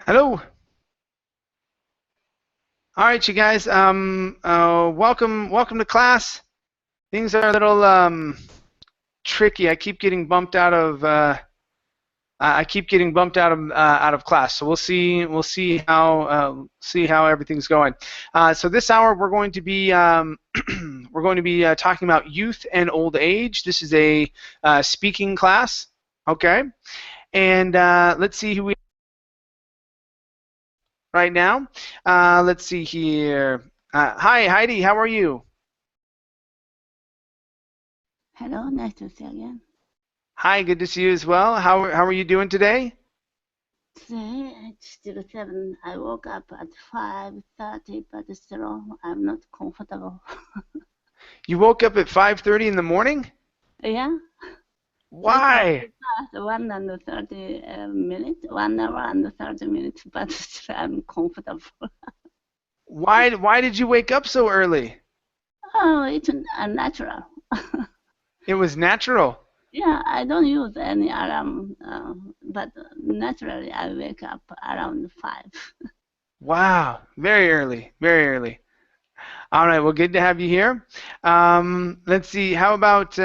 Hello. All right, you guys. Welcome to class. Things are a little tricky. I keep getting bumped out of class. So we'll see how everything's going. So this hour we're going to be we're going to be talking about youth and old age. This is a speaking class. Okay. And let's see who we right now. Let's see here. Hi, Heidi. How are you? Hello, nice to see you again. Hi, good to see you as well. How are you doing today? Today it's still 7. I woke up at 5:30, but still I'm not comfortable. You woke up at 5:30 in the morning? Yeah, just Why? past 1:30 minutes, 1 hour and 30 minutes, but still I'm comfortable. Why did you wake up so early? Oh, it's unnatural. It was natural. Yeah, I don't use any alarm, but naturally I wake up around 5. Wow, very early, very early. All right, well, good to have you here. Let's see. How about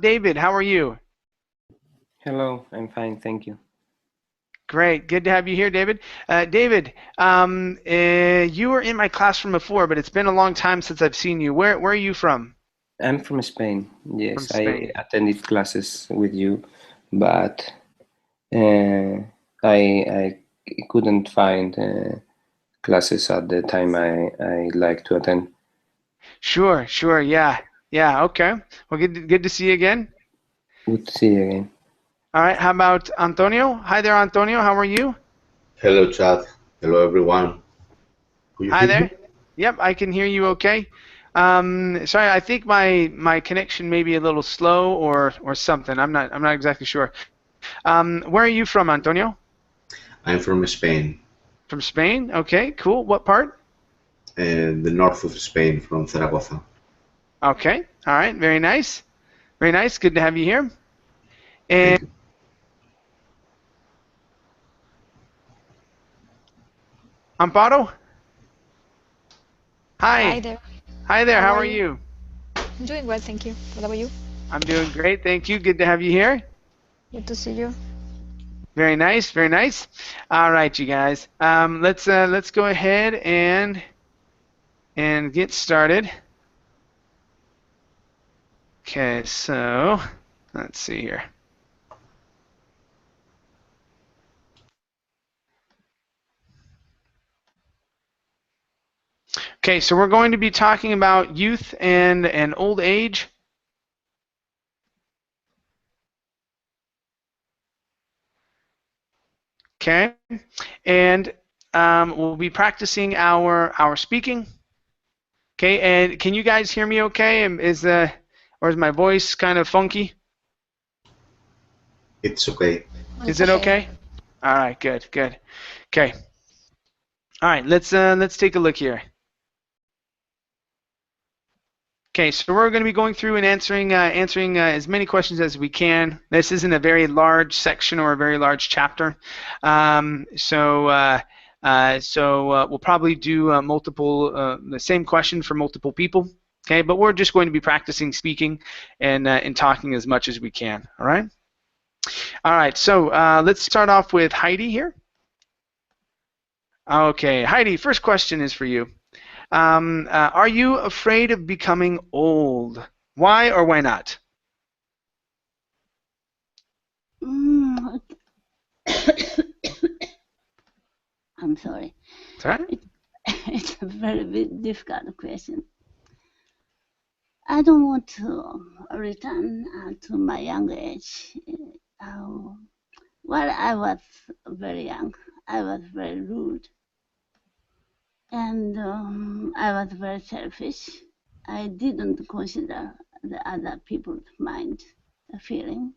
David? How are you? Hello, I'm fine, thank you. Great, good to have you here, David. David, you were in my class from before, but it's been a long time since I've seen you. Where are you from? I'm from Spain. From Yes, I Spain. attended classes with you, but uh, I couldn't find classes at the time I like to attend. Sure, sure, yeah, yeah, okay. Well, good to see you again. Good to see you again. All right, how about Antonio? Hi there, Antonio. How are you? Hello, chat. Hello, everyone. Could you Hi hear there. me? Yep, I can hear you okay. Sorry, I think my connection may be a little slow or something. I'm not exactly sure. Where are you from, Antonio? I'm from Spain, From Spain? Okay, cool. What part? the north of Spain, from Zaragoza. Okay. All right. Very nice. Very nice. Good to have you here. And Thank you. Amparo? Hi Hi. there. Hi there. How How are are you? you? I'm doing well, thank you. What about you? I'm doing great. Thank you. Good to have you here. Good to see you. Very nice. Very nice. All right, you guys. Let's go ahead and get started. Okay, so let's see here. Okay, so we're going to be talking about youth and old age. Okay, and we'll be practicing our speaking. Okay, and can you guys hear me okay? Or is my voice kind of funky? It's okay. Is It's it okay. okay? All right, good, good. Okay. All right, let's take a look here. Okay, so we're going to be going through and answering as many questions as we can. This isn't a very large section or a very large chapter, so we'll probably do the same question for multiple people. Okay, but we're just going to be practicing speaking and talking as much as we can. All right. All right. So let's start off with Heidi here. Okay, Heidi. First question is for you. Are you afraid of becoming old? Why or why not? Mm, I'm sorry. Sorry? It, it's a very difficult question. I don't want to return to my young age. Uh, While I was very young, I was very rude and I was very selfish. I didn't consider the other people's mind, feeling.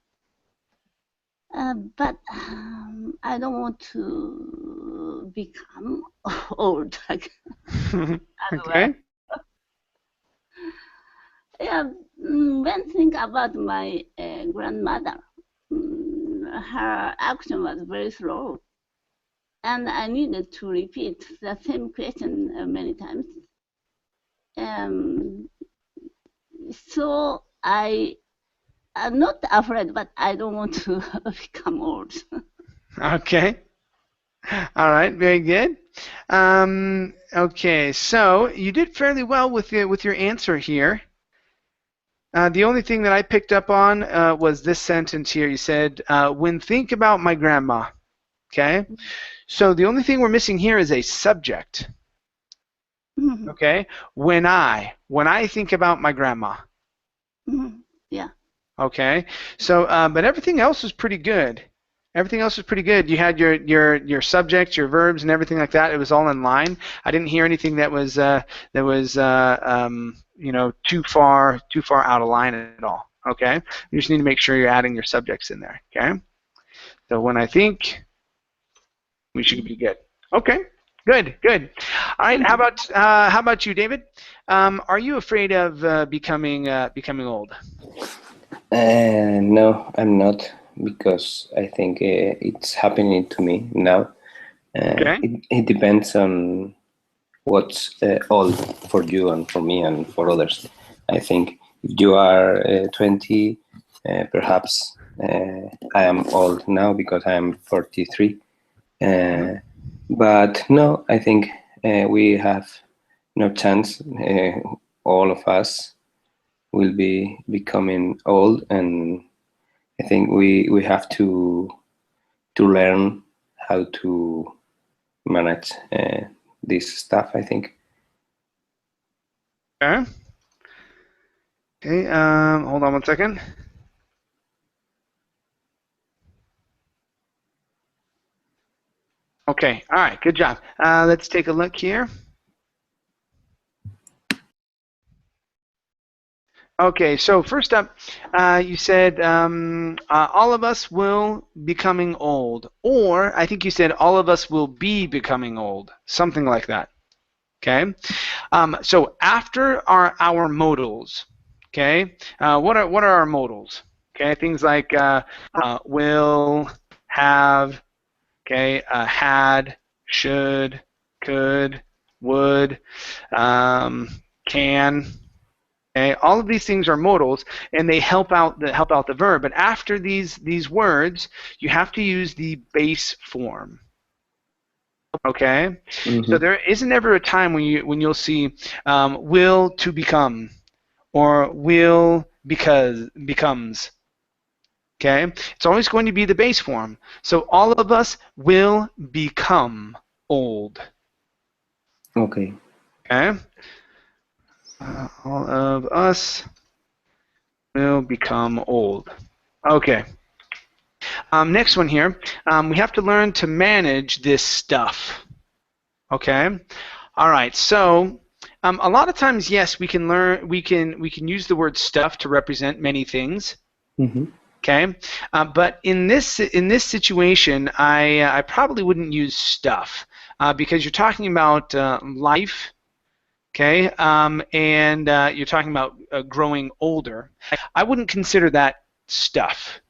But I don't want to become old like as well. Okay. Yeah, when think about my grandmother, her action was very slow. and I needed to repeat the same question many times. So I'm not afraid, but I don't want to become old. Okay. All right. Very good. Okay. So you did fairly well with your answer here. The only thing that I picked up on was this sentence here. You said, "When think about my grandma." Okay. So the only thing we're missing here is a subject. Okay. When I think about my grandma. Yeah. Okay. So, but everything else was pretty good. Everything else was pretty good. You had your subjects, your verbs, and everything like that. It was all in line. I didn't hear anything that was you know, too far out of line at all. Okay. You just need to make sure you're adding your subjects in there. Okay. So when I think, we should be good. Okay. Good. Good. All right. How about you, David? Are you afraid of becoming old? No, I'm not, because I think it's happening to me now. Okay. It depends on what's old for you and for me and for others. I think if you are 20, perhaps I am old now because I am 43. But no, I think we have no chance. All of us will be becoming old, and I think we have to learn how to manage this stuff, I think. Okay. Okay. Hold on one second. Okay. All right. Good job. Let's take a look here. Okay. So first up, you said all of us will becoming old, or I think you said all of us will be becoming old, something like that. Okay. So after our modals, okay, what are our modals? Okay, things like will, have, okay, had, should, could, would, can. Okay, all of these things are modals, and they help out the verb. But after these words, you have to use the base form. Okay, so there isn't ever a time when you'll see will to become or will because becomes. Okay, it's always going to be the base form. So all of us will become old. Okay. Okay, all of us will become old. Okay. Next one here, we have to learn to manage this stuff. Okay. All right. So a lot of times, yes, we can use the word stuff to represent many things. Okay. But in this situation, I probably wouldn't use stuff because you're talking about life. Okay. And you're talking about growing older. I wouldn't consider that stuff.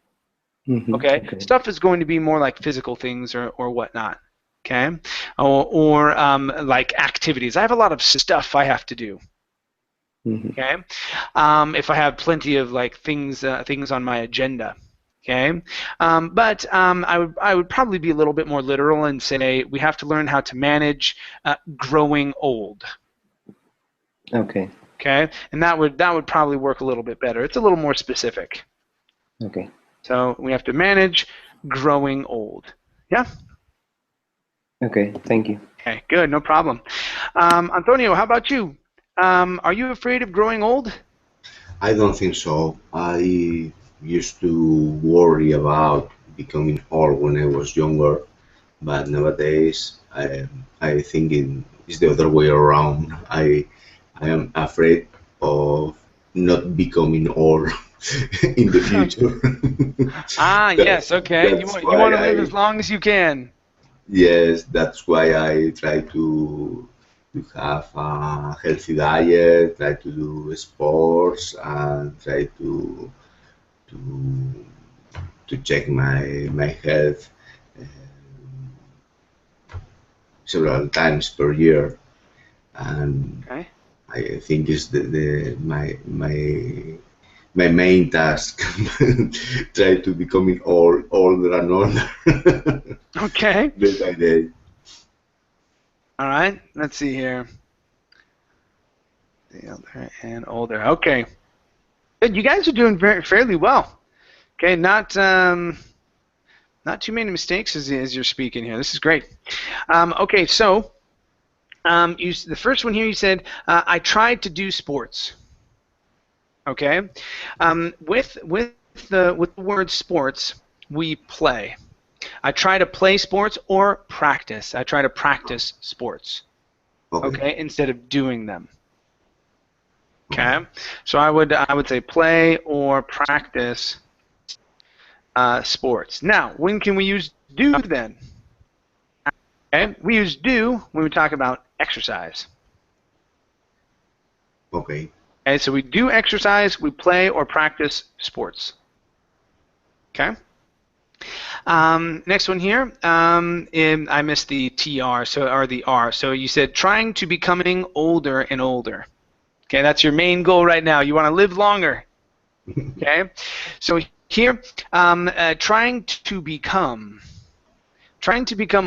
Okay? Stuff is going to be more like physical things or whatnot. Okay, or like activities. I have a lot of stuff I have to do. Okay, if I have plenty of like things on my agenda. Okay, but I would probably be a little bit more literal and say we have to learn how to manage growing old. Okay. Okay, and that would probably work a little bit better. It's a little more specific. Okay. So we have to manage growing old. Yeah. Okay, thank you. Okay, good, no problem. Antonio, how about you? Are you afraid of growing old? I don't think so. I used to worry about becoming old when I was younger, but nowadays I think it's the other way around. I am afraid of not becoming old in the future. Yes, okay. That's You why want to live as long as you can. yes, that's why I try to have a healthy diet, try to do sports, and try to to check my health several times per year, and Okay. I think is my main task. Try to becoming older and older Okay. day by day. All right. Let's see here. The older and older. Okay. Good. You guys are doing fairly well. Okay. Not too many mistakes as you're speaking here. This is great. Okay. So the first one here you said I tried to do sports. Okay. With the word sports, we play. I try to play sports or practice. I try to practice sports. Okay. Okay, instead of doing them. Okay, so I would say play or practice sports. Now, when can we use do then? Okay, we use do when we talk about exercise. Okay. Okay, so we do exercise, we play or practice sports. Okay. Next one here. I missed the TR, or the R. So you said trying to becoming older and older. Okay, that's your main goal right now. You want to live longer. Okay, so here, trying to become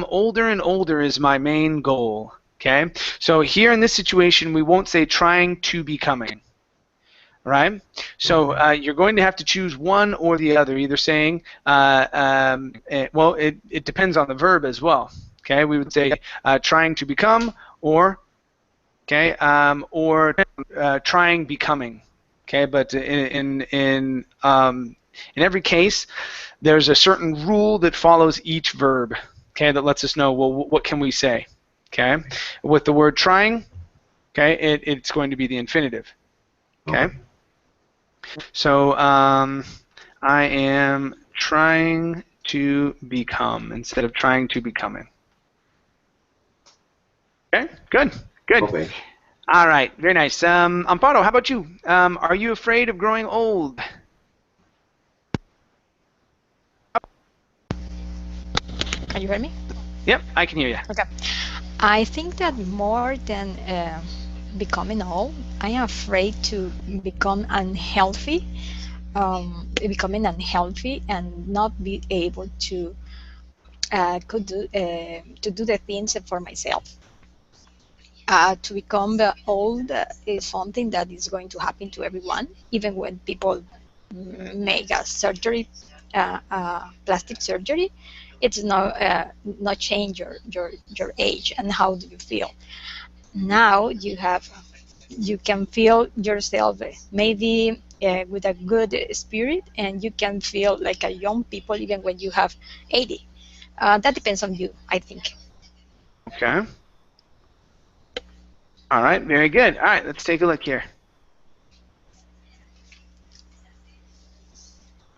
older and older is my main goal. Okay, so here in this situation, we won't say trying to becoming. Right? So you're going to have to choose one or the other, either saying, well, it depends on the verb as well. Okay, we would say trying to become, or trying becoming. Okay, but in every case, there's a certain rule that follows each verb. Okay, that lets us know, well, what can we say? Okay, with the word trying, okay, it's going to be the infinitive. Okay. So I am trying to become instead of trying to becoming. Okay, good. Okay. All right, very nice. Amparo, how about you? Are you afraid of growing old? Can you hear me? Yep, I can hear you. Okay. I think that more than becoming old, I am afraid to become unhealthy, becoming unhealthy and not be able to to do the things for myself. To become old is something that is going to happen to everyone, even when people make a surgery, plastic surgery. It's not change your age and how do you feel. Now you can feel yourself maybe with a good spirit, and you can feel like a young people even when you have 80. That depends on you, I think. Okay. All right, very good. All right, let's take a look here.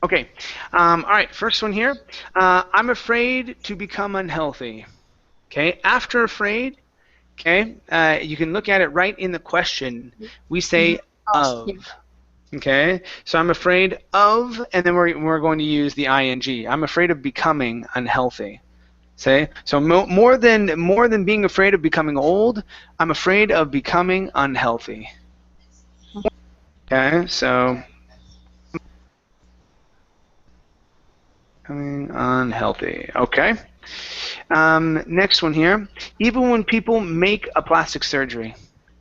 Okay. All right, first one here. I'm afraid to become unhealthy. Okay, after afraid, okay, you can look at it right in the question. We say of. Okay, so I'm afraid of, and then we're going to use the ing. I'm afraid of becoming unhealthy. Say so more than being afraid of becoming old, I'm afraid of becoming unhealthy. Okay, so becoming unhealthy. Okay. Next one here. Even when people make a plastic surgery.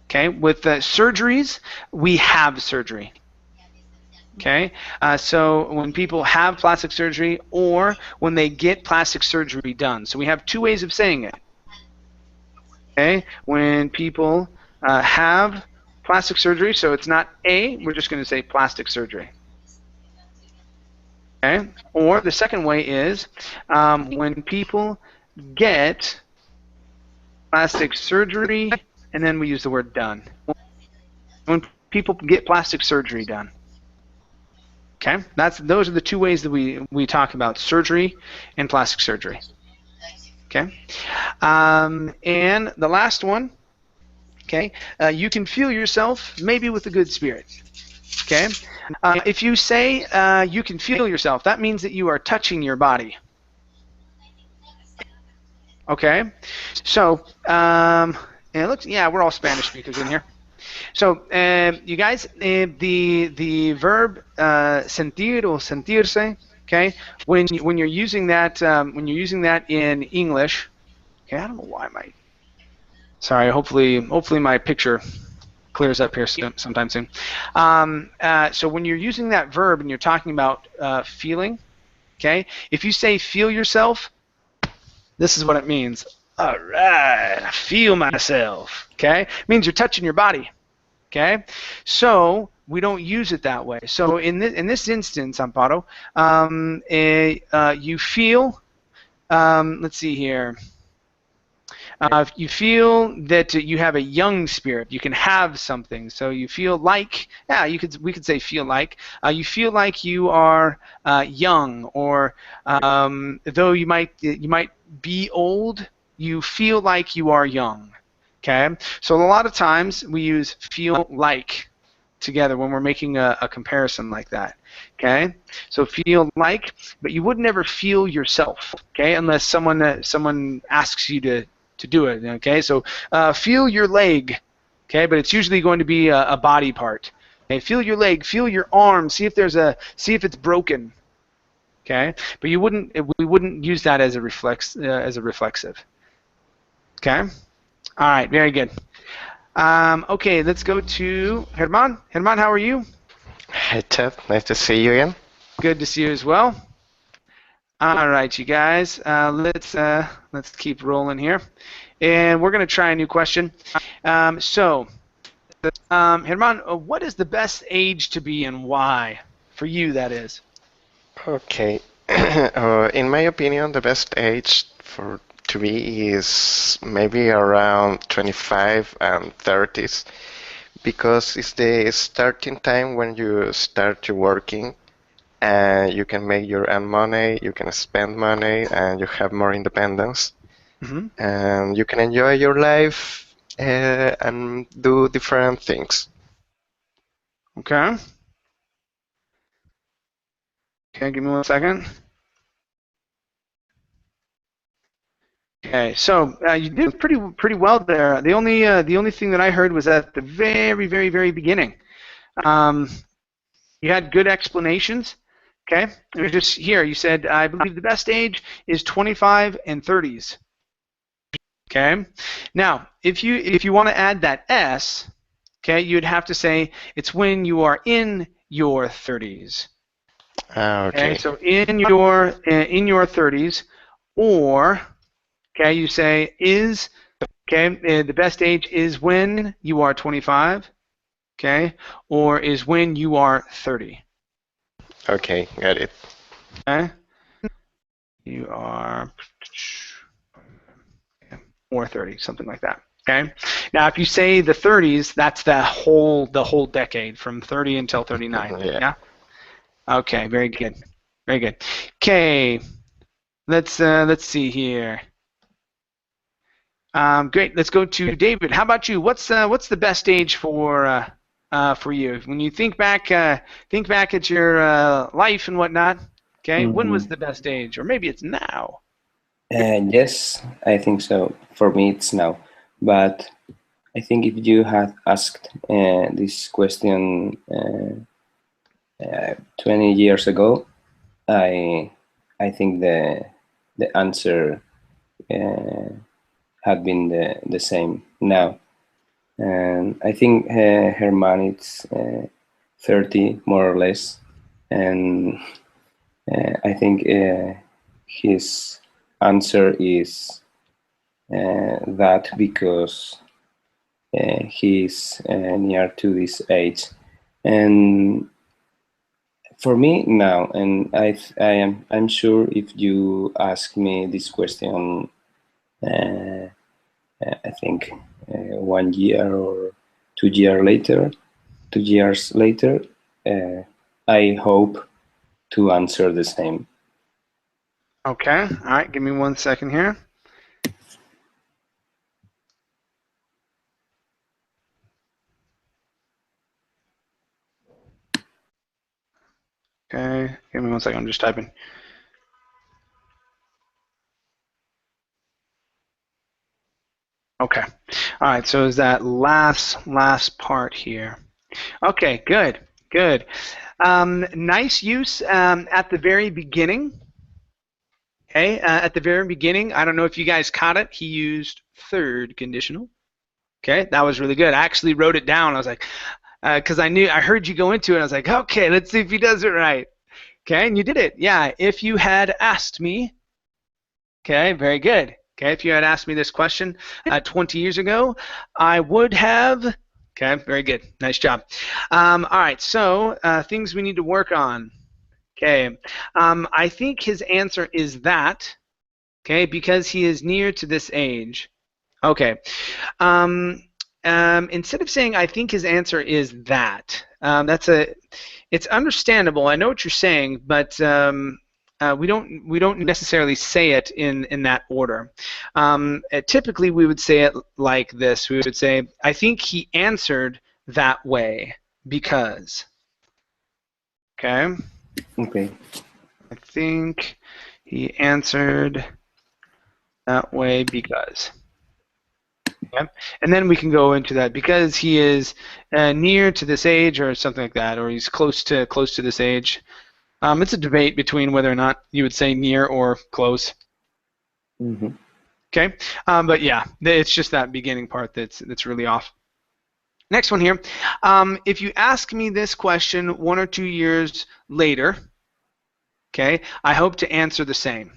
Okay, with surgeries, we have surgery. Okay, so when people have plastic surgery or when they get plastic surgery done. So we have two ways of saying it. Okay, when people have plastic surgery, so it's not a, we're just going to say plastic surgery. Okay, or the second way is when people get plastic surgery, and then we use the word done. When people get plastic surgery done. Okay, those are the two ways that we talk about surgery and plastic surgery. Okay, and the last one. Okay, you can feel yourself maybe with a good spirit. Okay, if you say you can feel yourself, that means that you are touching your body. Okay, so it looks, yeah, we're all Spanish speakers in here. So you guys, the verb sentir or sentirse, okay, when you're using that in English, okay, I don't know why my, sorry, hopefully my picture clears up here sometime soon. So when you're using that verb and you're talking about feeling, okay, if you say feel yourself, this is what it means. All right, I feel myself. Okay, it means you're touching your body. Okay, so we don't use it that way. So in this instance, Amparo, you feel. Let's see here. You feel that you have a young spirit. You can have something. So you feel like, yeah, we could say feel like. You feel like you are young, or though you might be old, you feel like you are young. Okay. So a lot of times we use feel like together when we're making a comparison like that. Okay. So feel like, but you would never feel yourself. Okay, unless someone asks you to do it. Okay, so feel your leg. Okay, but it's usually going to be a body part. Okay, feel your leg, feel your arm, see if it's broken. Okay, but we wouldn't use that as a reflexive. Okay, all right, very good. Okay, let's go to Herman. Herman, how are you? Hey Ted, nice to see you again. Good to see you as well. All right, you guys, let's keep rolling here, and we're going to try a new question. Herman, what is the best age to be and why? For you, that is. Okay. In my opinion, the best age for to be is maybe around 25 and 30s because it's the starting time when you start to working and you can make your own money, you can spend money, and you have more independence. Mm-hmm. And you can enjoy your life and do different things. Okay. Okay, give me 1 second. Okay, so you did pretty well there. The only thing that I heard was at the very, very, very beginning. You had good explanations. Okay, it was just here. You said, I believe the best age is 25 and 30s. Okay, now if you want to add that S, okay, you'd have to say it's when you are in your 30s. Okay. Okay, so in your 30s, or okay, you say is, okay, the best age is when you are 25, okay, or is when you are 30. Okay, got it. Okay, you are or 30, something like that. Okay. Now, if you say the 30s, that's the whole decade from 30 until 39. Yeah. Yeah. Okay. Very good. Very good. Okay. Let's see here. Great. Let's go to David. How about you? What's the best age for you when you think back at your life and whatnot? Okay. When was the best age, or maybe it's now? Yes, I think so. For me, it's now. But I think if you had asked this question 20 years ago, I think the answer had been the same now. And I think Herman it's 30 more or less, and I think his answer is that because he's near to this age. And for me now, and I'm sure if you ask me this question, I think 1 year or 2 years later, I hope to answer the same. Okay. All right. Give me 1 second here. Okay. Give me 1 second. I'm just typing. Okay. All right. So is that last part here? Okay. Good. Good. Nice use at the very beginning. Okay. At the very beginning, I don't know if you guys caught it. He used third conditional. Okay. That was really good. I actually wrote it down. I was like, because I heard you go into it. I was like, okay, let's see if he does it right. Okay, and you did it. Yeah. If you had asked me. Okay. Very good. Okay. If you had asked me this question 20 years ago, I would have. Okay. Very good. Nice job. All right. So things we need to work on. Okay. I think his answer is that. Okay, because he is near to this age. Okay. Instead of saying I think his answer is that, it's understandable. I know what you're saying, but we don't necessarily say it in that order. Typically, we would say it like this. We would say, I think he answered that way because. Okay. Okay. I think he answered that way because. Okay. And then we can go into that because he is near to this age or something like that, or he's close to this age. It's a debate between whether or not you would say near or close. Mm-hmm. Okay, but yeah, it's just that beginning part that's really off. Next one here. If you ask me this question 1 or 2 years later, okay, I hope to answer the same.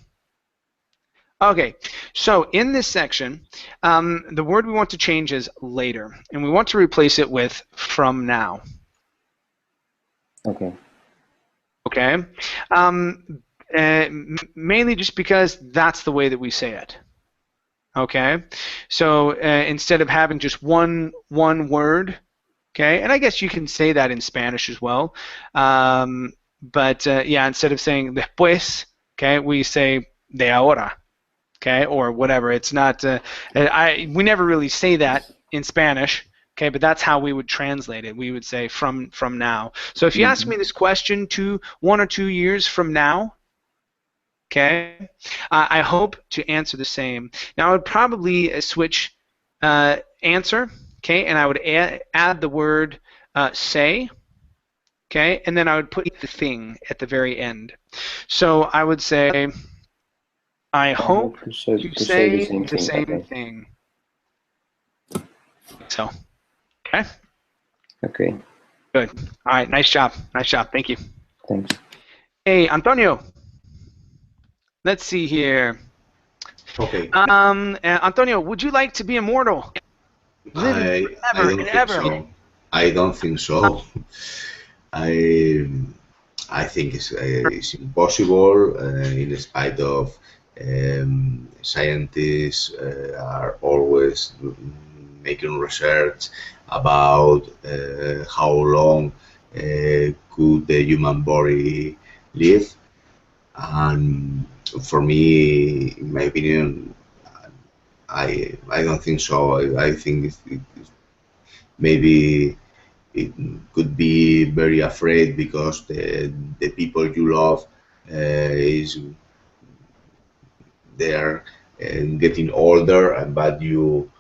Okay, so in this section, the word we want to change is later, and we want to replace it with from now. Okay. Okay, mainly just because that's the way that we say it. Okay, so instead of having just one word, okay, and I guess you can say that in Spanish as well, but yeah, instead of saying después, okay, we say de ahora. Okay, or whatever. It's not. We never really say that in Spanish. Okay, but that's how we would translate it. We would say from now. So if you ask me this question 1 or 2 years from now, okay, I hope to answer the same. Now I would probably switch answer. Okay, and I would add the word say. Okay, and then I would put the thing at the very end. So I would say. I hope to say say the same thing. Okay. thing. So, okay. Okay. Good. All right. Nice job. Nice job. Thank you. Thanks. Hey, Antonio. Let's see here. Okay. Antonio, would you like to be immortal? Living I forever and don't think ever. so. I don't think so. I I think it's impossible, in spite of scientists are always making research about how long could the human body live. And for me, in my opinion, I don't think so. I think maybe it could be very afraid because the people you love is they're getting older, but you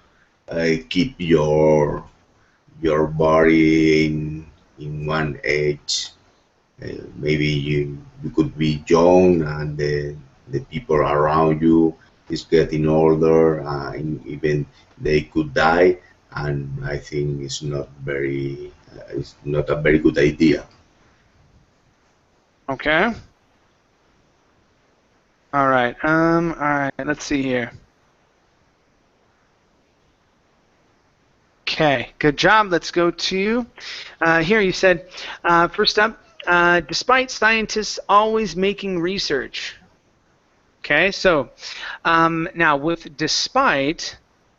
keep your body in one age. Maybe you could be young, and the people around you is getting older, and even they could die. And I think it's not a very good idea. Okay. All right. All right. Let's see here. Okay. Good job. Let's go to here. You said first up. Despite scientists always making research. Okay. So now with despite,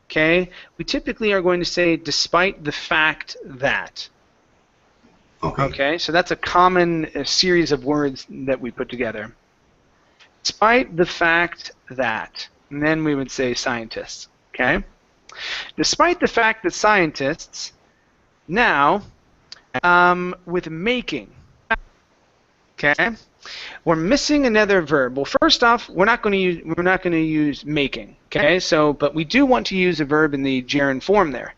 okay, we typically are going to say despite the fact that. Okay. Okay, so that's a common series of words that we put together. Despite the fact that, and then we would say scientists. Okay, despite the fact that scientists now with making. Okay, we're missing another verb. Well, first off, we're not going to use making. Okay, so but we do want to use a verb in the gerund form there.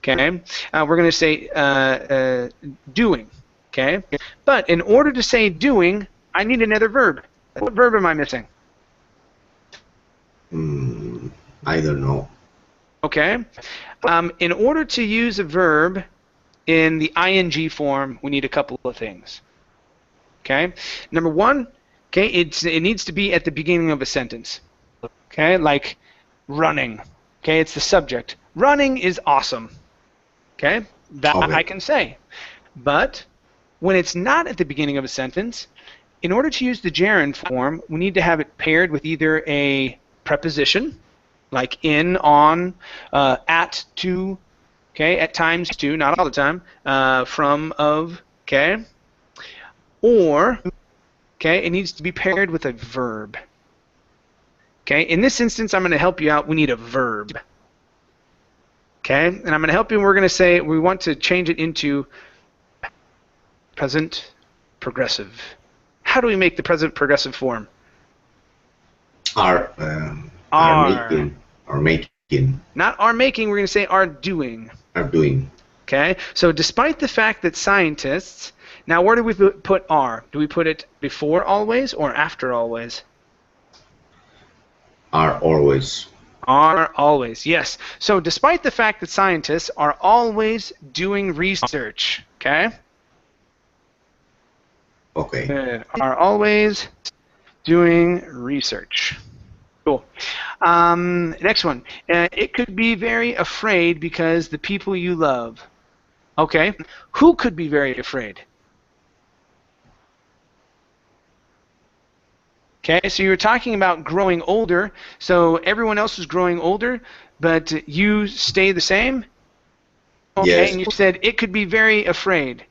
Okay, we're going to say doing. Okay, but in order to say doing, I need another verb. What verb am I missing? I don't know. Okay, in order to use a verb in the ing form, we need a couple of things. Okay, number one, okay, it needs to be at the beginning of a sentence. Okay, like running. Okay, it's the subject. Running is awesome. Okay, that Okay. I can say. But when it's not at the beginning of a sentence, in order to use the gerund form, we need to have it paired with either a preposition, like in, on, at, to, okay, at times, to, not all the time, from, of, okay, or, okay, it needs to be paired with a verb. Okay, in this instance, I'm going to help you out. We need a verb. Okay, and I'm going to help you. We're going to say we want to change it into present progressive. How do we make the present progressive form? Are making. Not are making. We're going to say are doing. Are doing. Okay, so despite the fact that scientists, now where do we put are? Do we put it before always or after always? Are always. Are always, yes. So despite the fact that scientists are always doing research, okay? Okay. Are always doing research. Cool. Next one. It could be very afraid because the people you love. Okay. Who could be very afraid? Okay, so you were talking about growing older. So everyone else is growing older, but you stay the same? Okay, Yes. and you said it could be very afraid.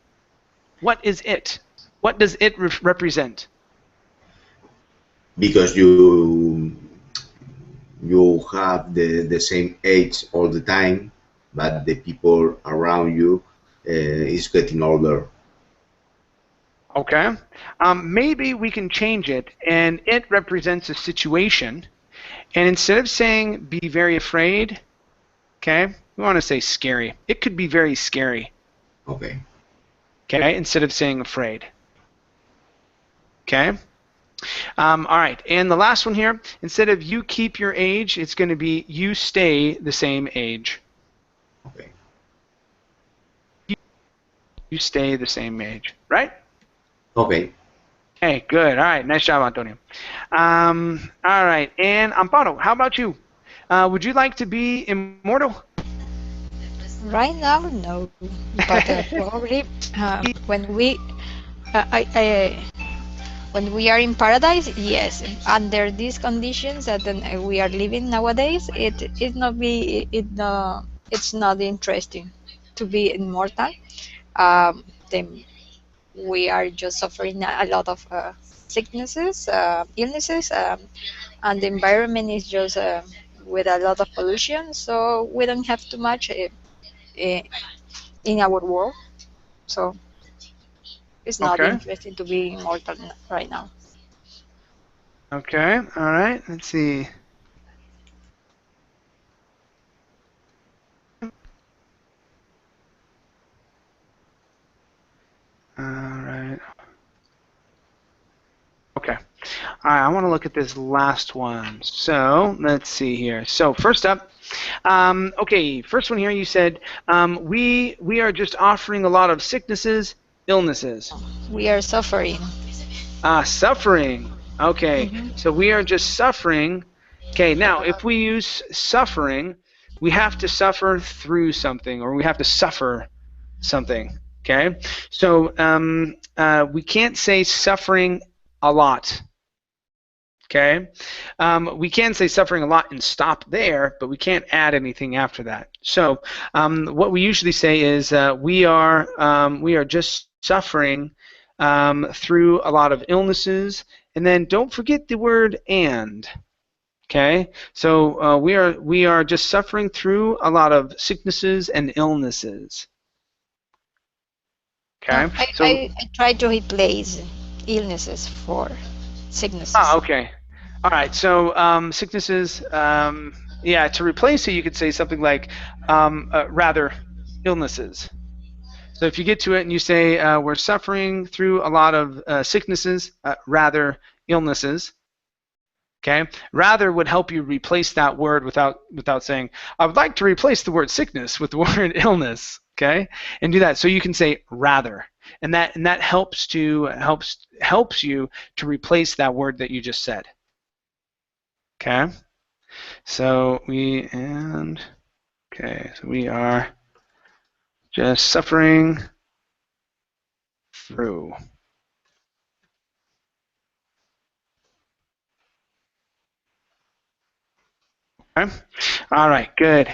What is it? What does it represent? Because you have the same age all the time, but the people around you is getting older. Okay. Maybe we can change it, and it represents a situation. And instead of saying be very afraid, okay, we want to say scary. It could be very scary. Okay. Okay, instead of saying afraid. Okay. All right, and the last one here, instead of you keep your age, it's going to be you stay the same age. Okay. You stay the same age, right? Okay. Hey, good. All right, nice job, Antonio. All right, and Amparo, how about you? Would you like to be immortal? Right now, no. But probably when when we are in paradise, yes. Under these conditions that we are living nowadays, it's not interesting to be immortal. Then we are just suffering a lot of sicknesses, illnesses, and the environment is just with a lot of pollution. So we don't have too much in our world. So it's not Okay. interesting to be immortal right now. Okay, all right, let's see. All right. Okay. All right, I want to look at this last one. So let's see here. So first up, okay, first one here you said we are just offering a lot of sicknesses, illnesses. We are suffering. Suffering. Okay, so we are just suffering. Okay, now if we use suffering, we have to suffer through something, or we have to suffer something. Okay, so we can't say suffering a lot. Okay, we can say suffering a lot and stop there, but we can't add anything after that. So what we usually say is we are just suffering through a lot of illnesses, and then don't forget the word and. Okay, so we are just suffering through a lot of sicknesses and illnesses. Okay, I try to replace illnesses, for sicknesses. Ah, okay. All right. So sicknesses. Yeah. To replace it, you could say something like rather illnesses. So if you get to it and you say we're suffering through a lot of sicknesses, rather illnesses. Okay. Rather would help you replace that word without saying I would like to replace the word sickness with the word illness. Okay, and do that. So you can say rather, and that helps you to replace that word that you just said. Okay. So we are just suffering through. Okay. All right, good.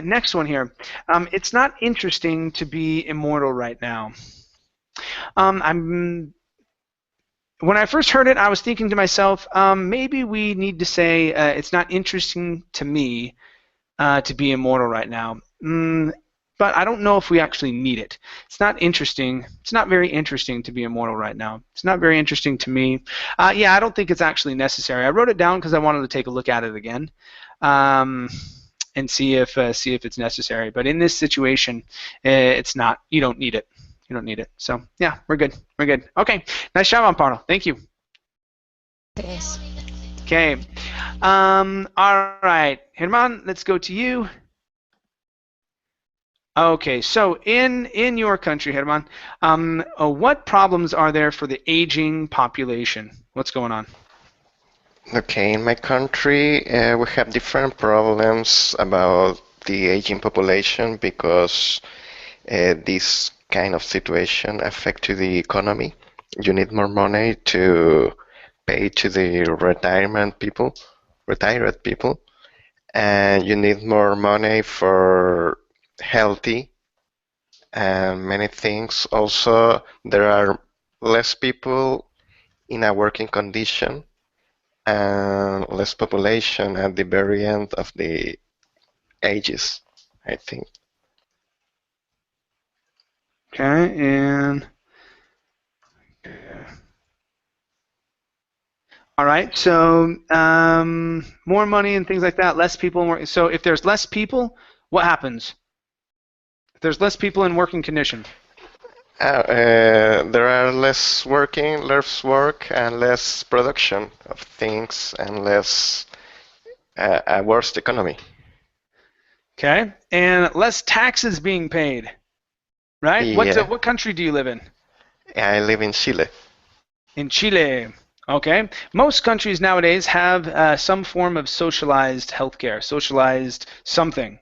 Next one here. It's not interesting to be immortal right now. When I first heard it, I was thinking to myself, maybe we need to say it's not interesting to me to be immortal right now. But I don't know if we actually need it. It's not interesting. It's not very interesting to be immortal right now. It's not very interesting to me. Yeah, I don't think it's actually necessary. I wrote it down because I wanted to take a look at it again and see if it's necessary. But in this situation, it's not. You don't need it. You don't need it. So yeah, we're good. We're good. Okay. Nice job, Amparo. Thank you. Yes. Okay. All right, Herman, let's go to you. Okay, so in your country, Herman, what problems are there for the aging population? What's going on? Okay, in my country, we have different problems about the aging population because this kind of situation affect to the economy. You need more money to pay to the retired people, and you need more money for healthy and many things. Also, there are less people in a working condition and less population at the very end of the ages, I think. Okay, and all right, so more money and things like that, less people. More, so if there's less people, what happens? If there's less people in working condition. There are less work, and less production of things, and less a worse economy. Okay, and less taxes being paid, right? Yeah. What country do you live in? I live in Chile. In Chile. Okay. Most countries nowadays have some form of socialized healthcare, socialized something,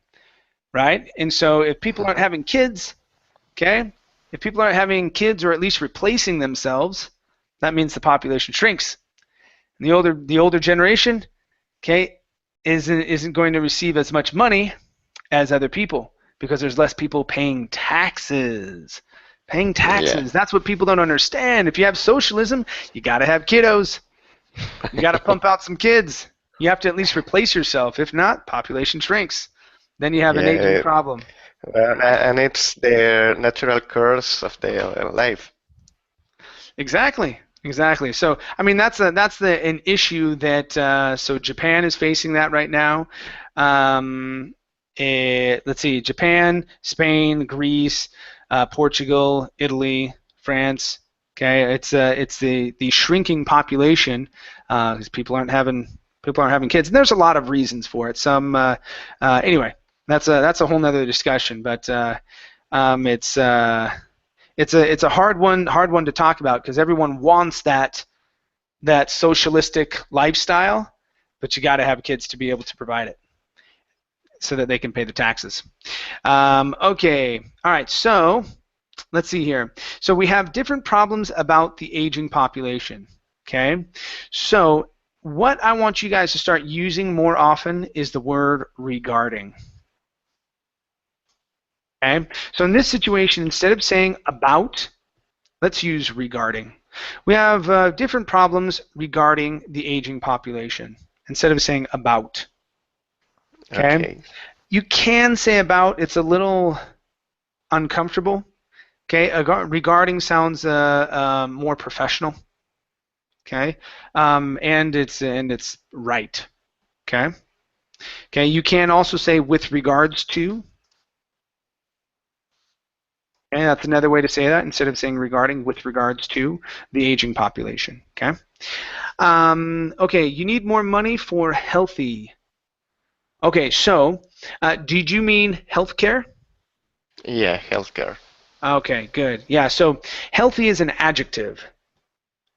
right? And so if people aren't having kids, okay, if people aren't having kids or at least replacing themselves, that means the population shrinks. And the older generation, okay, isn't going to receive as much money as other people because there's less people paying taxes. Paying taxes. Yeah. That's what people don't understand. If you have socialism, you got to have kiddos. You got to pump out some kids. You have to at least replace yourself. If not, population shrinks. Then you have an aging problem. And it's the natural course of their life. Exactly. Exactly. So, I mean, that's an issue that so Japan is facing that right now. Let's see, Japan, Spain, Greece, Portugal, Italy, France. Okay, it's the shrinking population because people aren't having kids, and there's a lot of reasons for it. Some anyway, that's a whole nother discussion, but it's a hard one to talk about because everyone wants that socialistic lifestyle, but you got to have kids to be able to provide it so that they can pay the taxes. Okay, all right, so let's see here. So we have different problems about the aging population, okay? So what I want you guys to start using more often is the word regarding. Okay, so in this situation, instead of saying about, let's use regarding. We have different problems regarding the aging population instead of saying about. Okay? You can say about, it's a little uncomfortable, Okay, regarding sounds more professional. Okay, and it's right. Okay. Okay, you can also say with regards to. Okay, that's another way to say that instead of saying regarding, with regards to the aging population. Okay. Okay, you need more money for healthy. Okay, so did you mean healthcare? Yeah, healthcare. Okay, good. Yeah, so healthy is an adjective,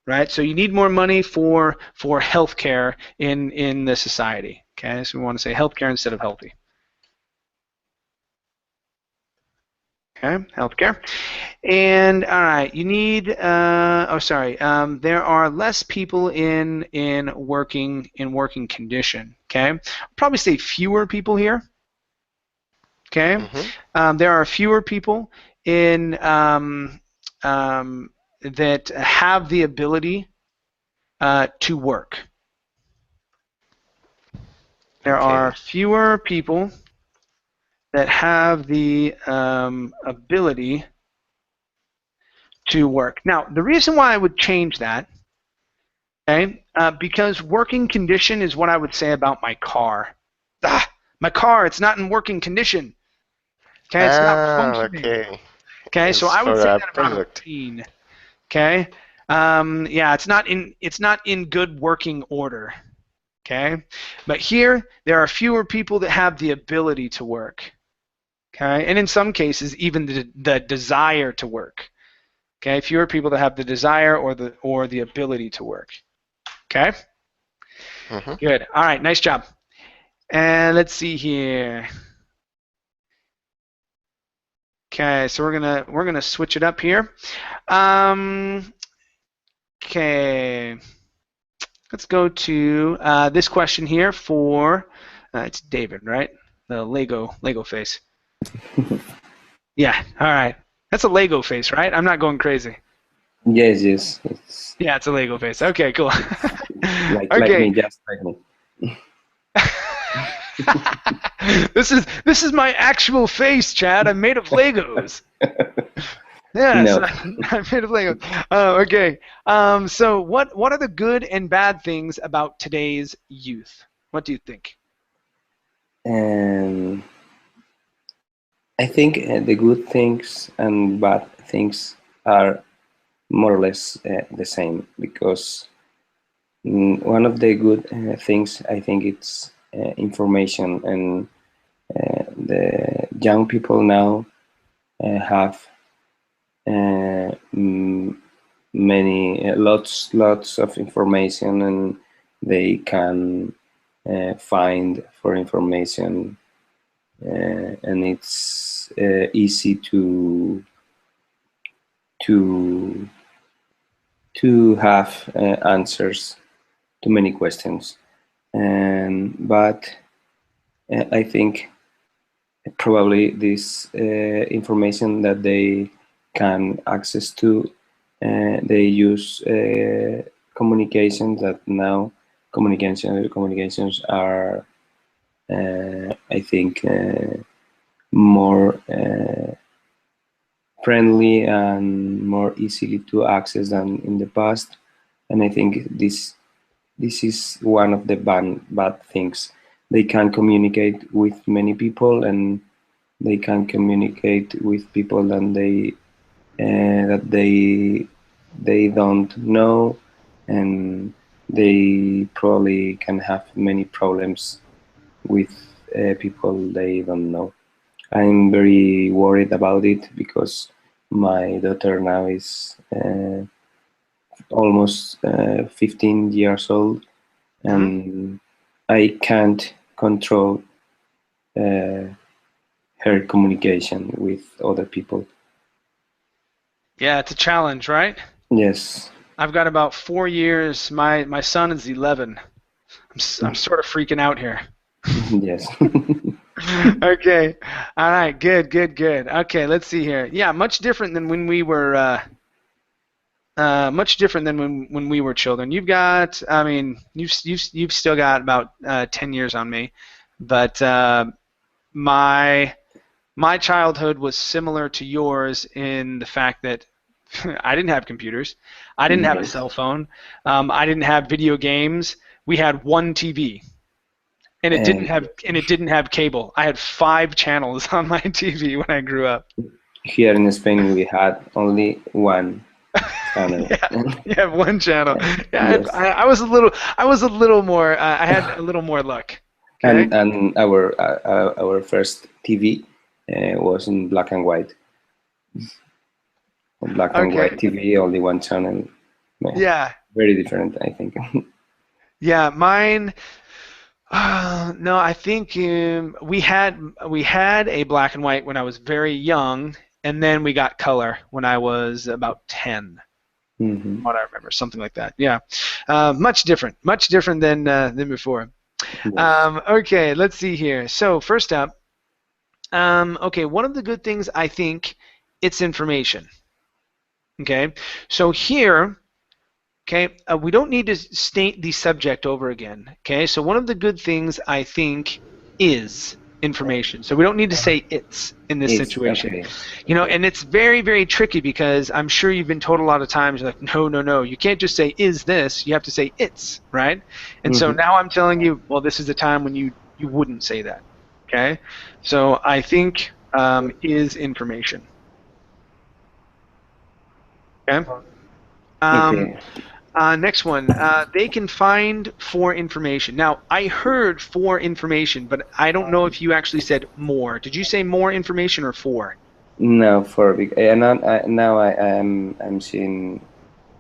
right? So you need more money for healthcare in the society. Okay, so we want to say healthcare instead of healthy. Okay, healthcare. And all right, you need. There are less people in working condition. Okay, I'll probably say fewer people here. Okay, there are fewer people in that have the ability to work. There are fewer people that have the ability to work. Now, the reason why I would change that, okay, because working condition is what I would say about my car. My car, it's not in working condition. Okay, it's not functioning. Okay. Okay, so It's I would for say a that about a product. machine. Okay, yeah, it's not in good working order. Okay, but here there are fewer people that have the ability to work. Okay, and in some cases even the desire to work. Okay, fewer people that have the desire or the ability to work. Okay, good. All right, nice job. And let's see here. Okay, so we're gonna switch it up here. Okay, let's go to this question here for it's David, right? The Lego face. Yeah. All right. That's a Lego face, right? I'm not going crazy. Yes, yes. It's Yeah, it's a Lego face. Okay, cool. like Okay. me, just like me. This is my actual face, Chad. I'm made of Legos. Yes, No. I'm made of Legos. Okay. So what are the good and bad things about today's youth? What do you think? I think the good things and bad things are more or less the same, because one of the good things, I think, it's information, and the young people now have many lots of information, and they can find for information, and it's easy to have answers to many questions. But I think probably this information that they can access to, they use communications that now communications are, I think, more friendly and more easily to access than in the past. And I think this is one of the bad things. They can communicate with many people, and they can communicate with people that they don't know, and they probably can have many problems with people they don't know. I'm very worried about it, because my daughter now is almost 15 years old, and I can't control her communication with other people. Yeah, it's a challenge, right? Yes. I've got about 4 years. My son is 11. I'm sort of freaking out here. Yes. Okay. All right. Good. Okay. Let's see here. Yeah, much different than when we were. Much different than when we were children. You've got. I mean, you've still got about 10 years on me, but my my childhood was similar to yours in the fact that I didn't have computers. I didn't have a Yes. cell phone. I didn't have video games. We had one TV, and it didn't have cable. I had 5 channels on my TV when I grew up. Here in Spain, we had only one channel. Yeah, one channel. Yeah, Yes. I was a little more. I had a little more luck. Okay. And our first TV was in black and white. Black and Okay. white TV, only one channel. Yeah. Very different, I think. Yeah, mine. No, I think we had a black and white when I was very young, and then we got color when I was about 10. Mm-hmm. What I remember, something like that. Yeah, much different than before. Yes. Okay, let's see here. So first up, okay, one of the good things I think it's information. Okay, so here. Okay, we don't need to state the subject over again. Okay, so one of the good things I think is information. So we don't need to say it's in this situation. Okay. You know, and it's very, very tricky because I'm sure you've been told a lot of times, like, no, you can't just say is this. You have to say it's, right? And so now I'm telling you, well, this is the time when you wouldn't say that. Okay, so I think is information. Okay. Okay. Next one, they can find for information. Now, I heard for information, but I don't know if you actually said more. Did you say more information or for? No, now I'm seeing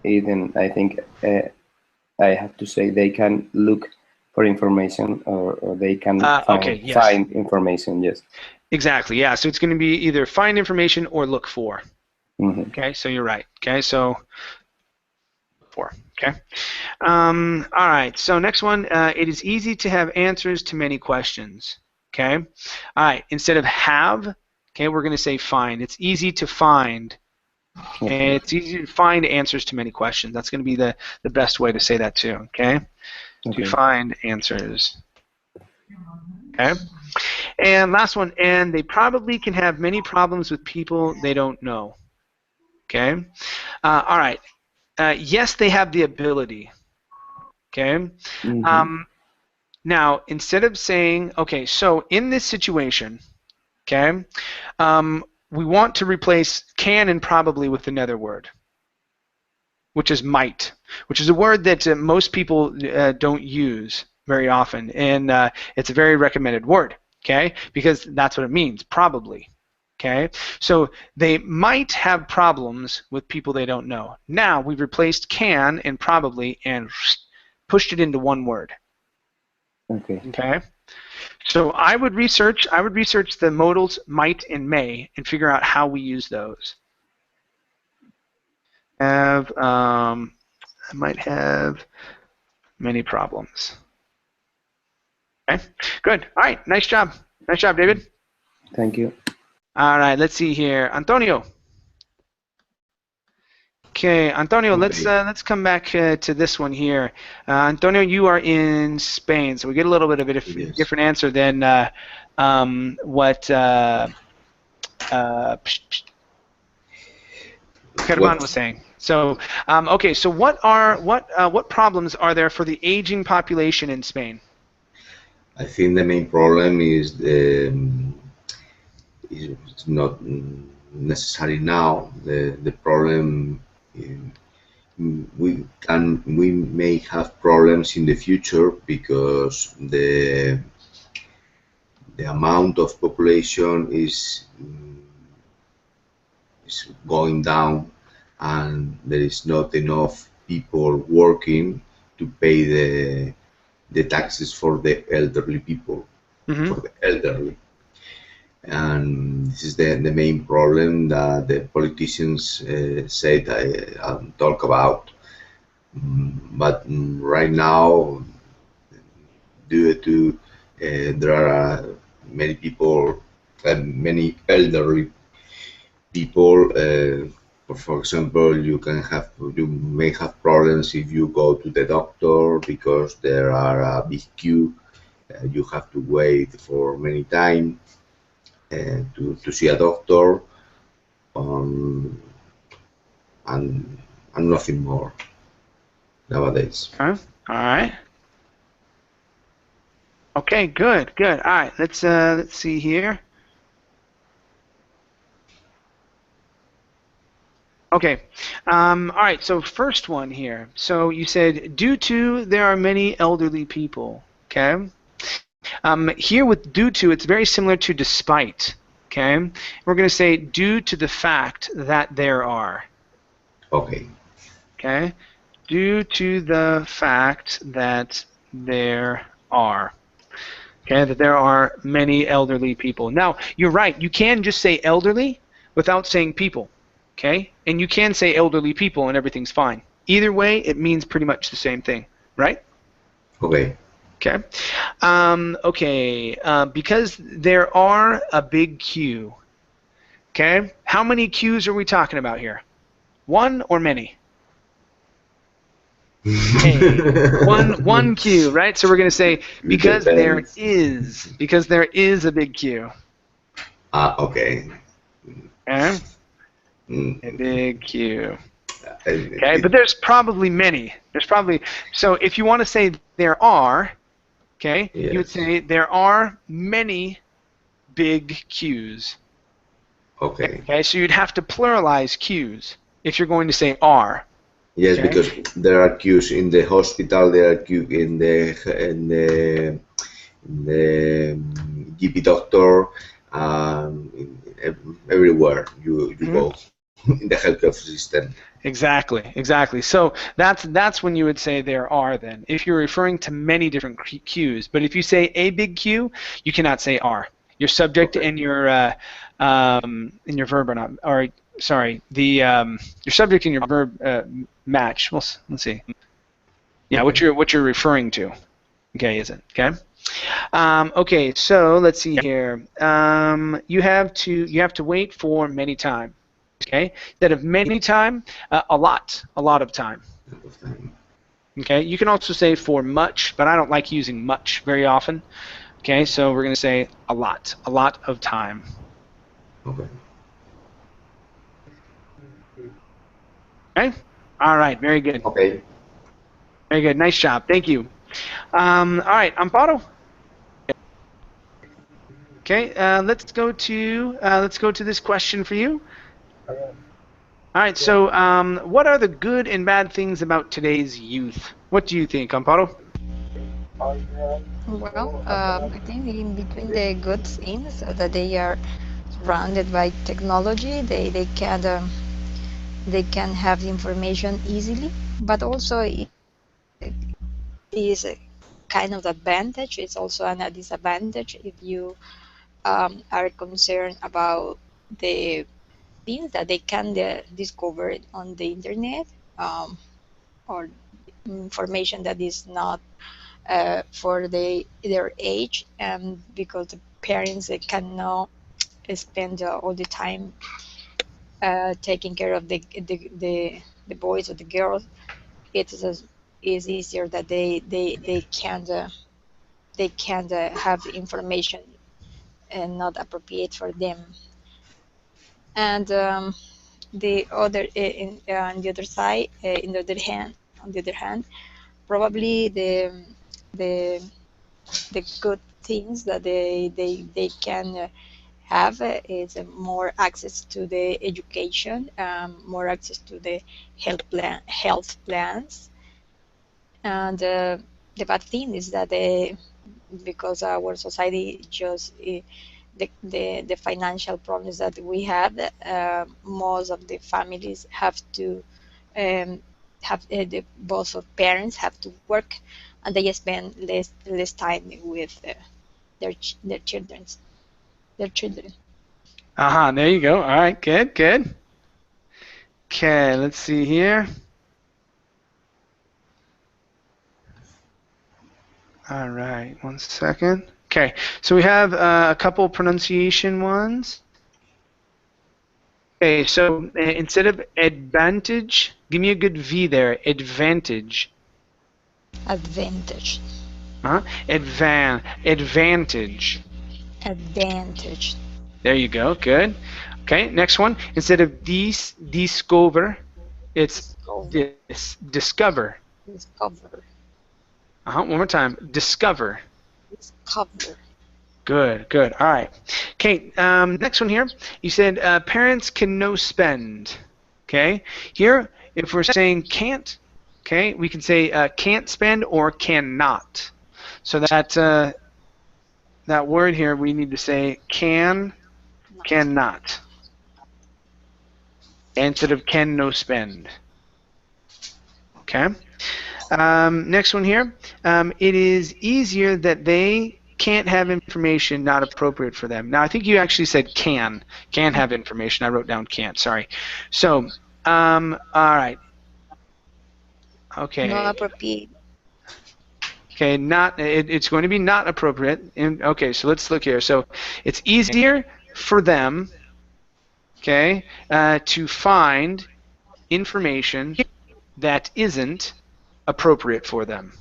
it, and I think I have to say they can look for information, or they can Okay, yes. find information. Yes. Exactly. Yeah. So it's going to be either find information or look for. Mm-hmm. Okay. So you're right. Okay. So for. Okay. All right. So next one, it is easy to have answers to many questions. Okay. All right. Instead of have, okay, we're going to say find. It's easy to find. Okay. It's easy to find answers to many questions. That's going to be the best way to say that too. Okay. To find answers. Okay. And last one, and they probably can have many problems with people they don't know. Okay. All right. Yes, they have the ability. Okay. Now, instead of saying, okay, so in this situation, okay, we want to replace can and probably with another word, which is might, which is a word that most people don't use very often, and it's a very recommended word, okay, because that's what it means, probably. Okay, so they might have problems with people they don't know. Now we've replaced can and probably and pushed it into one word. Okay. Okay. So I would research the modals might and may and figure out how we use those. I might have many problems. Okay. Good. All right. Nice job. Nice job, David. Thank you. All right. Let's see here. Antonio. Okay, Antonio, let's come back to this one here. Antonio, you are in Spain, so we get a little bit of a different answer than what Germán was saying. So, okay, so what problems are there for the aging population in Spain? I think the main problem is it's not necessary now. The problem we may have problems in the future because the amount of population is going down, and there is not enough people working to pay the taxes for the elderly people, for the elderly. And this is the main problem that the politicians said talk about. But right now, due to there are many people, many elderly people. For example, you may have problems if you go to the doctor because there are a big queue. You have to wait for many time. to see a doctor, um, and nothing more nowadays. All right. Okay, good. All right, let's see here. Okay. All right, so first one here. So you said, due to there are many elderly people. Okay. Here with due to, it's very similar to despite. Okay. We're going to say due to the fact that there are. Okay. Okay. Due to the fact that there are. Okay, that there are many elderly people. Now, you're right. You can just say elderly without saying people. Okay? And you can say elderly people and everything's fine. Either way, it means pretty much the same thing, right? Okay. Okay. Because there are a big queue. Okay? How many queues are we talking about here? One or many? Okay. One queue, right? So we're going to say because there is a big queue. Okay. Okay? Mm, A big queue. it- Okay, but there's probably many. So if you want to say there are, okay, you would yes. say there are many big queues. Okay. Okay, so you'd have to pluralize queues if you're going to say are. Yes, Okay? because there are queues in the hospital, there are queues in the GP doctor, everywhere you go in the healthcare system. Exactly. So that's when you would say there are then, if you're referring to many different queues. But if you say a big queue, you cannot say are. Your subject Okay. and your verb are not, or sorry, your subject and your verb match. Let's see. Yeah, Okay. what you're referring to. Okay, is it? Okay. Okay, so let's see here. You have to wait for many time. Okay, instead of many time, a lot of time. Okay, you can also say for much, but I don't like using much very often. Okay, so we're going to say a lot of time. Okay. Okay, all right, very good. Okay. Very good, nice job, thank you. All right, Amparo. Okay, let's go to this question for you. All right, so what are the good and bad things about today's youth? What do you think, Amparo? Well, I think in between the good things that they are surrounded by technology, they can have the information easily, but also it is a kind of advantage. It's also a disadvantage if you are concerned about the things that they can discover on the internet, or information that is not for their age, and because the parents they cannot spend all the time taking care of the boys or the girls. It is easier that they can have information and not appropriate for them. And the other on the other side, on the other hand, probably the the good things that they can have is more access to the education, more access to the health plans, and the bad thing is that because our society just the financial problems that we have, most of the families have to have both of parents have to work, and they spend less time with their children. There you go. All right, good. Okay, let's see here. All right, one second. Okay, so we have a couple pronunciation ones. Okay, so instead of advantage, give me a good V there. Advantage. Advantage. Advantage. Advantage. There you go. Good. Okay, next one. Instead of discover, it's discover. Discover. One more time. Discover. Discover. Good, good. All right. Okay, next one here. You said parents can no spend. Okay. Here, if we're saying can't, okay, we can say can't spend or cannot. So that that word here, we need to say can, cannot, instead of can no spend. Okay. Next one here. It is easier that they can't have information not appropriate for them. Now, I think you actually said can have information. I wrote down can't. Sorry. So, all right. Okay. Not appropriate. Okay, not. It's going to be not appropriate. Okay, so let's look here. So, it's easier for them, okay, to find information that isn't appropriate for them.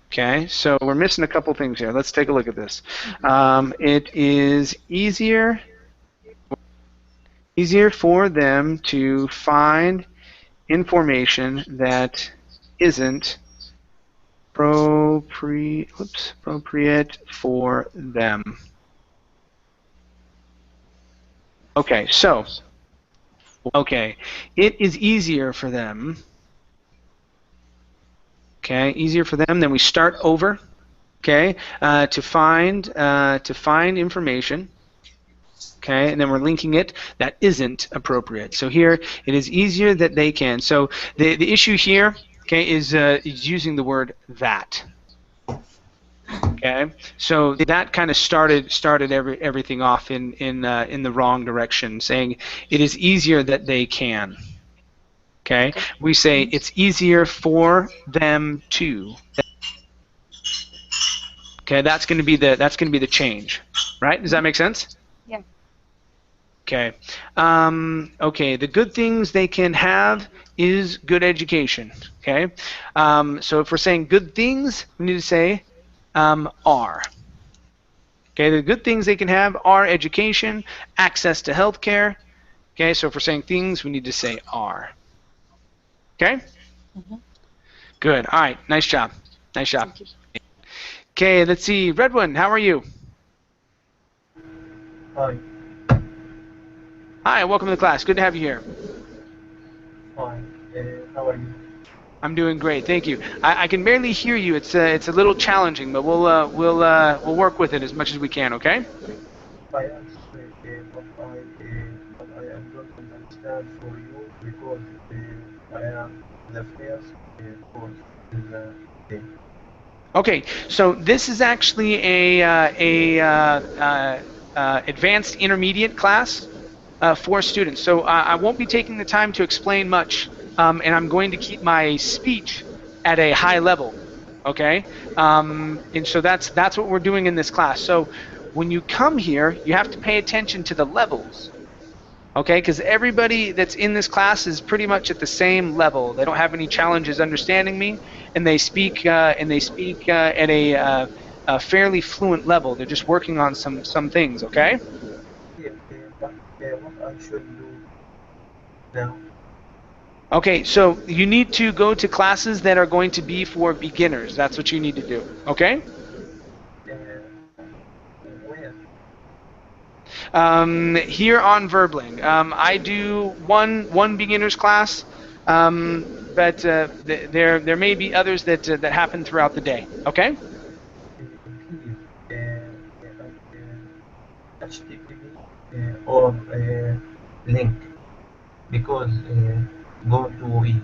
Okay, so we're missing a couple things here. Let's take a look at this. It is easier for them to find information that isn't appropriate for them. Okay, so it is easier for them. Okay, easier for them. Then we start over. Okay, to find information. Okay, and then we're linking it that isn't appropriate. So here it is easier that they can. So the issue here, okay, is using the word that. Okay, so that kind of started everything off in the wrong direction, saying it is easier that they can. Okay, we say it's easier for them to. Okay, that's going to be the change, right? Does that make sense? Yeah. Okay. Okay. The good things they can have is good education. Okay. So if we're saying good things, we need to say are. Okay. The good things they can have are education, access to health care. Okay. So if we're saying things, we need to say are. Okay. Mm-hmm. Good. All right. Nice job. Nice job. Thank you. Okay. Let's see. Red one, how are you? Hi. Hi. Welcome to the class. Good to have you here. Fine. How are you? I'm doing great, thank you. I can barely hear you. It's a little challenging, but we'll work with it as much as we can. Okay? I answer, but I am not understand for you because I am the first course in the day. Okay. So this is actually a advanced intermediate class for students. So I won't be taking the time to explain much, and I'm going to keep my speech at a high level. Okay? And so that's what we're doing in this class. So when you come here, you have to pay attention to the levels. Okay, because everybody that's in this class is pretty much at the same level. They don't have any challenges understanding me, and they speak at a fairly fluent level. They're just working on some things. Okay. Yeah, but what I should do now? Okay, so you need to go to classes that are going to be for beginners. That's what you need to do. Okay. Where? Here on Verbling, I do one beginners class, but there may be others that happen throughout the day. Okay. HTTP or link because go to easy.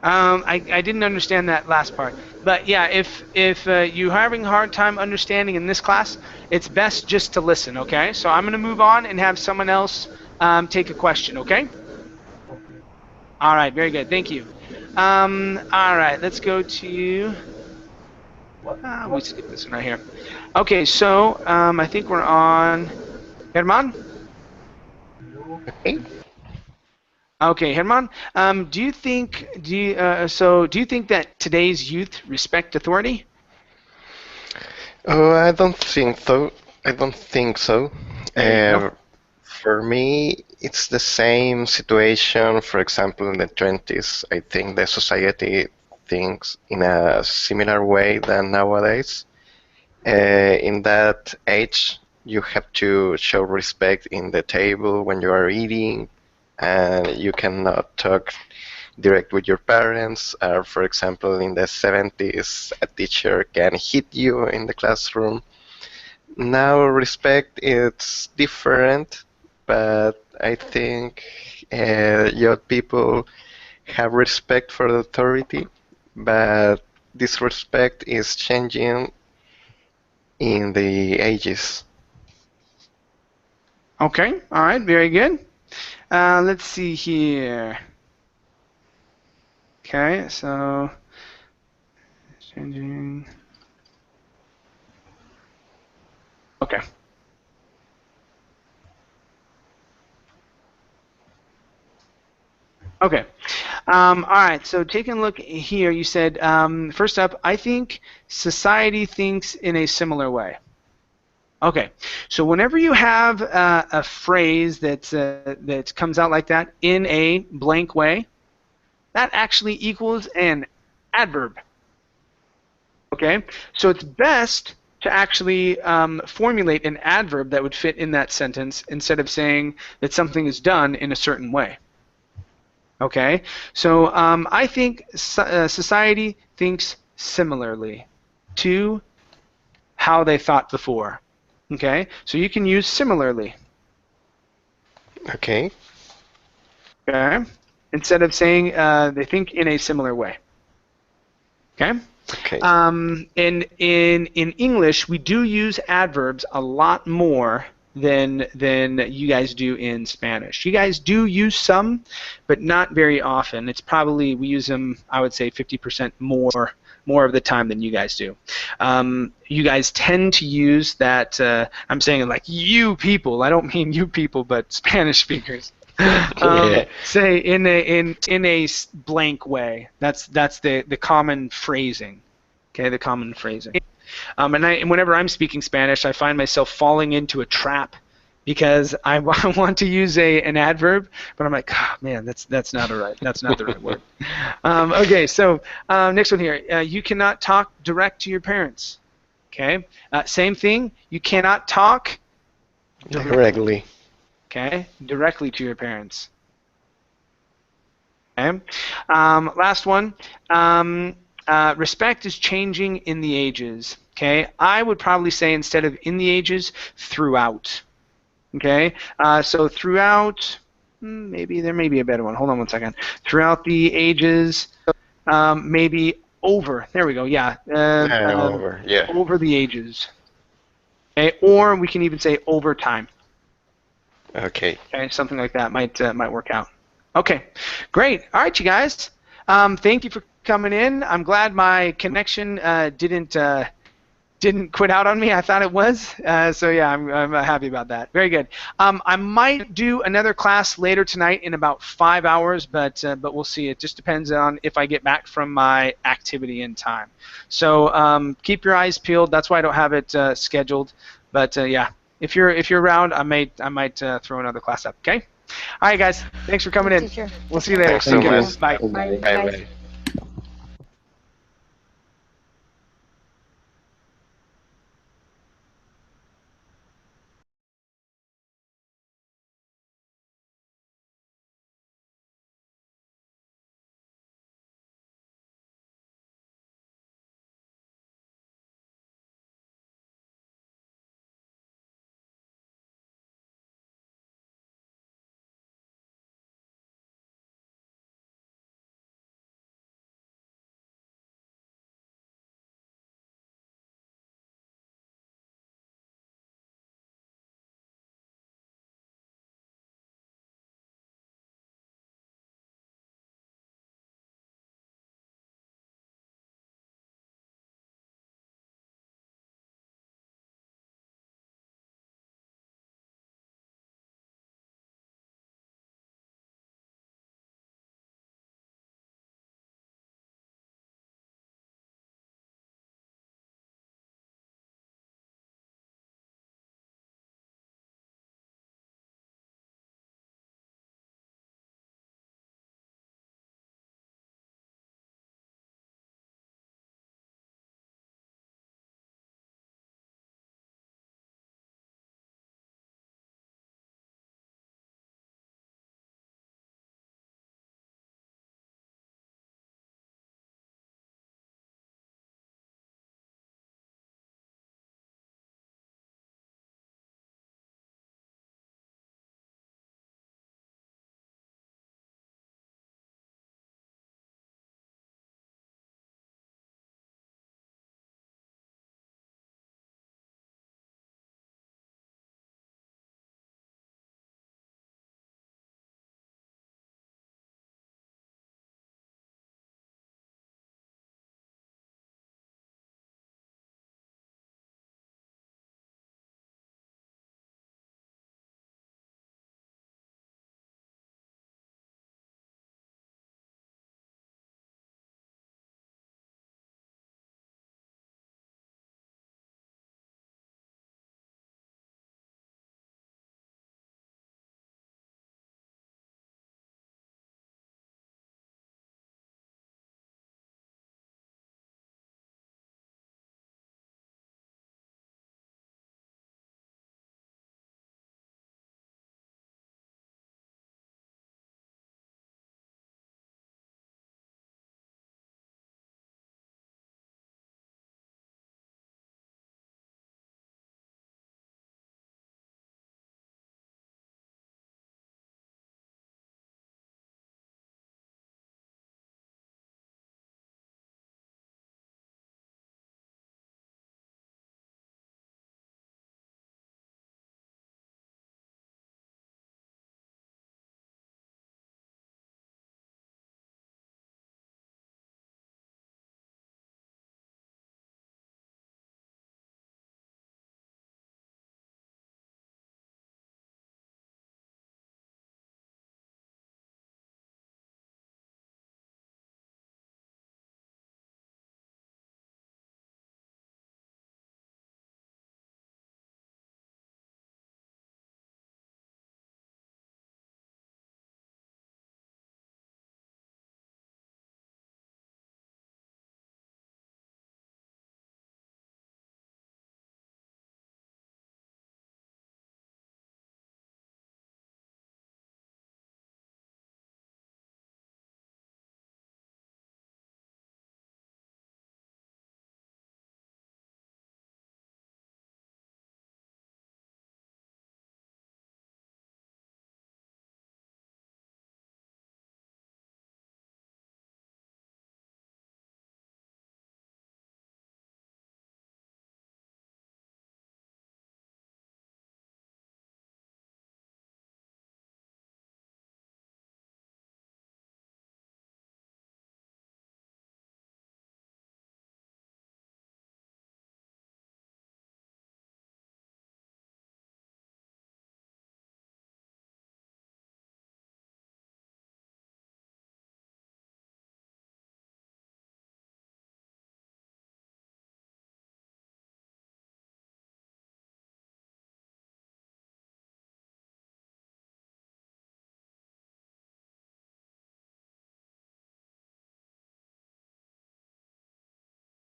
I didn't understand that last part, but yeah, if you're having a hard time understanding in this class, it's best just to listen. Okay. So I'm going to move on and have someone else take a question. Okay. Okay. All right. Very good. Thank you. All right. Let's go to. We skip this one right here. Okay, so I think we're on Herman. Okay. Okay, Herman. Do you think that today's youth respect authority? Oh, I don't think so. I don't think so. There you go. For me, it's the same situation. For example, in the 20s, I think the society thinks in a similar way than nowadays. In that age, you have to show respect in the table when you are eating, and you cannot talk direct with your parents. Or, for example, in the 70s, a teacher can hit you in the classroom. Now respect is different, but I think young people have respect for the authority, but this respect is changing in the ages. Okay. All right. Very good. Let's see here. Okay. So changing. Okay. Okay. All right. So taking a look here, you said first up, I think society thinks in a similar way. Okay. So whenever you have a phrase that comes out like that in a blank way, that actually equals an adverb. Okay. So it's best to actually formulate an adverb that would fit in that sentence instead of saying that something is done in a certain way. Okay, so I think society thinks similarly to how they thought before. Okay, so you can use similarly. Okay. Okay, instead of saying they think in a similar way. Okay. Okay. In English, we do use adverbs a lot more than you guys do in Spanish. You guys do use some, but not very often. It's probably we use them, I would say, 50% more of the time than you guys do. You guys tend to use that. I'm saying like you people. I don't mean you people, but Spanish speakers. Yeah. Say in a blank way. That's the common phrasing. Okay, the common phrasing. And whenever I'm speaking Spanish, I find myself falling into a trap because I want to use an adverb, but I'm like, oh, man, that's not the right word. Okay, so next one here. You cannot talk direct to your parents. Okay, same thing. You cannot talk Directly. Okay, directly to your parents. Okay. Last one. Respect is changing in the ages. Okay, I would probably say instead of in the ages, throughout. Okay, so throughout, maybe there may be a better one. Hold on one second. Throughout the ages, maybe over. There we go. Yeah. Over. Yeah. Over the ages. Okay, or we can even say over time. Okay. Okay, something like that might work out. Okay, great. All right, you guys. Thank you for coming in. I'm glad my connection didn't quit out on me. I thought it was. So yeah, I'm happy about that. Very good. I might do another class later tonight in about 5 hours, but we'll see. It just depends on if I get back from my activity in time. So keep your eyes peeled. That's why I don't have it scheduled. But yeah, if you're around, I might throw another class up. Okay. All right, guys. Thanks for coming in. Teacher. We'll see you later. Thanks so Thank you. much. Bye. Goodbye. Bye bye.